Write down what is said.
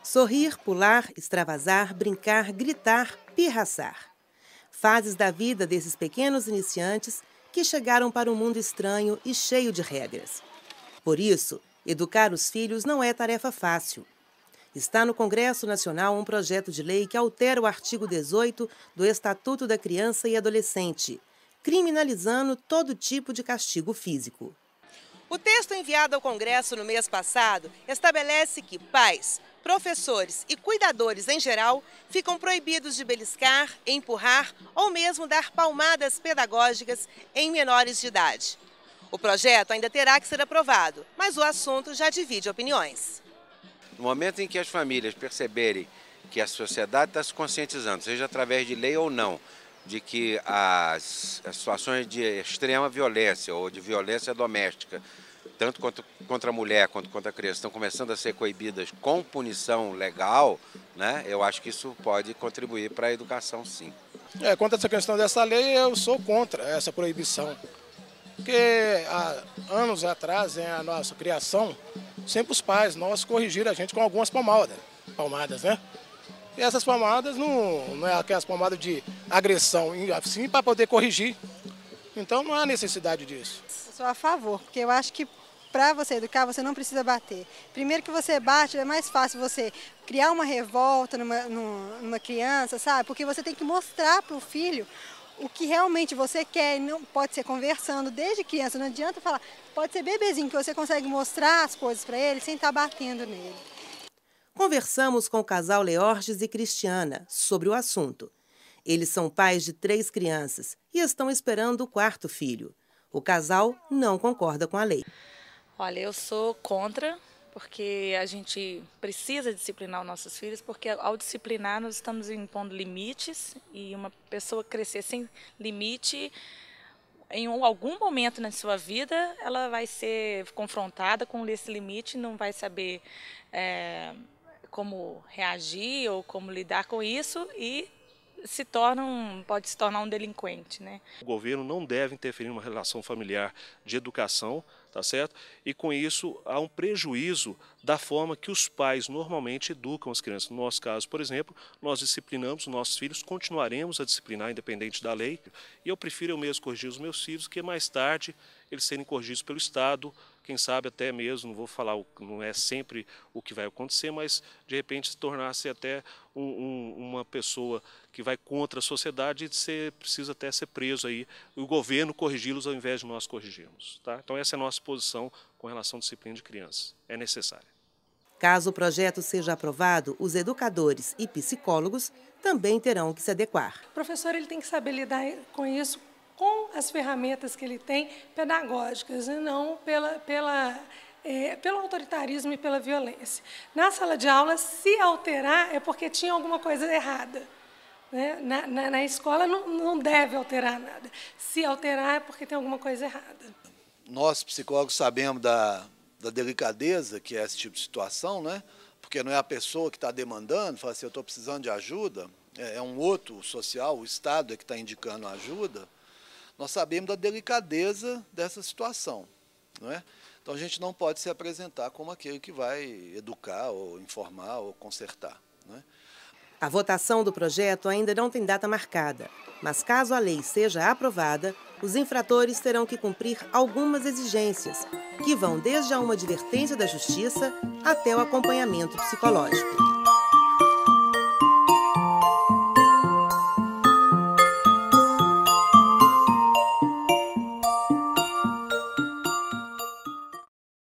Sorrir, pular, extravasar, brincar, gritar, pirraçar. Fases da vida desses pequenos iniciantes que chegaram para um mundo estranho e cheio de regras. Por isso, educar os filhos não é tarefa fácil. Está no Congresso Nacional um projeto de lei que altera o artigo 18 do Estatuto da Criança e Adolescente, criminalizando todo tipo de castigo físico. O texto enviado ao Congresso no mês passado estabelece que pais, professores e cuidadores em geral ficam proibidos de beliscar, empurrar ou mesmo dar palmadas pedagógicas em menores de idade. O projeto ainda terá que ser aprovado, mas o assunto já divide opiniões. No momento em que as famílias perceberem que a sociedade está se conscientizando, seja através de lei ou não, de que as situações de extrema violência ou de violência doméstica, tanto contra a mulher quanto contra a criança, estão começando a ser coibidas com punição legal, né? Eu acho que isso pode contribuir para a educação, sim. Quanto a essa questão dessa lei, eu sou contra essa proibição. Porque há anos atrás, a nossa criação, sempre os pais nossos corrigiram a gente com algumas palmadas, né? E essas palmadas não é aquelas palmadas de agressão, sim para poder corrigir. Então não há necessidade disso. Eu sou a favor, porque eu acho que para você educar, você não precisa bater. Primeiro que você bate, é mais fácil você criar uma revolta numa criança, sabe? Porque você tem que mostrar para o filho o que realmente você quer. Não pode ser conversando desde criança, não adianta falar. Pode ser bebezinho, que você consegue mostrar as coisas para ele sem estar batendo nele. Conversamos com o casal Leorges e Cristiana sobre o assunto. Eles são pais de 3 crianças e estão esperando o 4º filho. O casal não concorda com a lei. Olha, eu sou contra, porque a gente precisa disciplinar os nossos filhos, porque ao disciplinar nós estamos impondo limites e uma pessoa crescer sem limite, em algum momento na sua vida ela vai ser confrontada com esse limite, não vai saber como reagir ou como lidar com isso e pode se tornar um delinquente, né? O governo não deve interferir numa relação familiar de educação, tá certo? E com isso há um prejuízo da forma que os pais normalmente educam as crianças. No nosso caso, por exemplo, nós disciplinamos os nossos filhos, continuaremos a disciplinar independente da lei. E eu prefiro eu mesmo corrigir os meus filhos, que mais tarde eles serem corrigidos pelo Estado, quem sabe até mesmo, não vou falar, não é sempre o que vai acontecer, mas de repente se tornar-se até uma pessoa que vai contra a sociedade e precisa até ser preso aí, o governo corrigi-los ao invés de nós corrigirmos. Tá? Então essa é a nossa posição com relação à disciplina de crianças. É necessária. Caso o projeto seja aprovado, os educadores e psicólogos também terão que se adequar. O professor ele tem que saber lidar com isso, com as ferramentas que ele tem pedagógicas, e não pelo autoritarismo e pela violência. Na sala de aula, se alterar, é porque tinha alguma coisa errada. Né? Na escola não deve alterar nada. Se alterar, é porque tem alguma coisa errada. Nós, psicólogos, sabemos da delicadeza que é esse tipo de situação, né? Porque não é a pessoa que está demandando, fala assim, eu estou precisando de ajuda, é um outro social, o Estado é que está indicando a ajuda. Nós sabemos da delicadeza dessa situação, não é? Então a gente não pode se apresentar como aquele que vai educar, ou informar, ou consertar, não é? A votação do projeto ainda não tem data marcada, mas caso a lei seja aprovada, os infratores terão que cumprir algumas exigências, que vão desde uma advertência da Justiça até o acompanhamento psicológico.